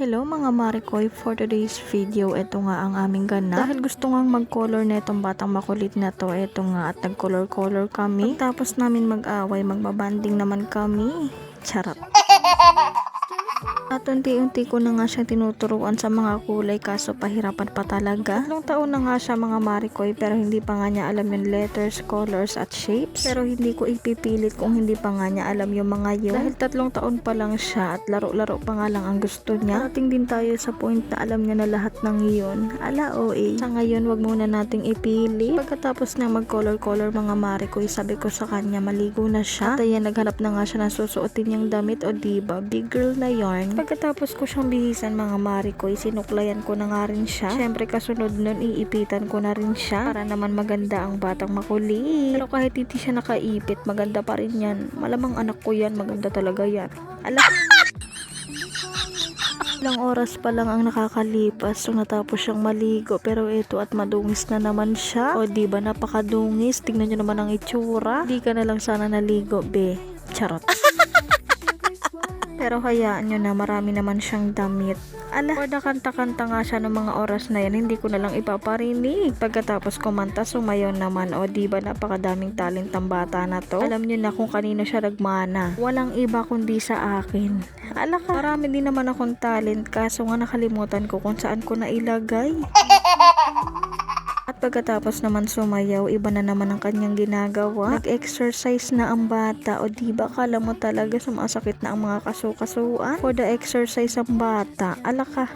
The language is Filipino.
Hello mga Marikoy, for today's video, ito nga ang aming ganap. Dahil gusto nga mag-color na itong batang makulit na to, ito nga at nag-color-color kami. Pagtapos namin mag-away, magbabanding naman kami. Charot. At unti-unti ko na nga siyang tinuturuan sa mga kulay kaso pahirapan pa talaga. 3 taon na nga siya mga Marikoy pero hindi pa nga niya alam yung letters, colors at shapes. Pero hindi ko ipipilit kung hindi pa nga niya alam yung mga yun. Dahil 3 taon pa lang siya at laro-laro pa nga lang ang gusto niya. Parating din tayo sa point na alam niya na lahat ng yun. Ala OA. Sa ngayon wag muna nating ipili. Pagkatapos na mag-color-color mga Marikoy, sabi ko sa kanya maligo na siya. At ayan naghanap na nga siya ng susuotin niyang damit o diba, big girl na yarn. Pagkatapos ko siyang bihisan mga Marikoy, sinuklayan ko na nga rin siya. Syempre kasunod nun, iipitan ko na rin siya para naman maganda ang batang makulit. Pero kahit hindi siya nakaipit, maganda pa rin yan. Malamang anak ko yan, maganda talaga yan. Ala! Ilang oras pa lang ang nakakalipas so natapos siyang maligo pero ito at madungis na naman siya. O diba napakadungis, tingnan nyo naman ang itsura. Di ka na lang sana naligo be. Charot. Pero hayaan nyo na, marami naman siyang damit. Ala, kanta-kanta nga siya ng mga oras na yan, hindi ko na lang ipaparinig. Pagkatapos kumanta, sumayaw naman. O diba napakadaming talent ang bata na to. Alam nyo na kung kanino siya nagmana. Walang iba kundi sa akin. Ala ka, marami din naman akong talent kaso nga nakalimutan ko kung saan ko nailagay. At pagkatapos naman sumayaw, iba na naman ang kanyang ginagawa. Nag-exercise na ang bata. O diba, kala mo talaga sumasakit na ang mga kasukasuan? For the exercise ang bata. Ala ka.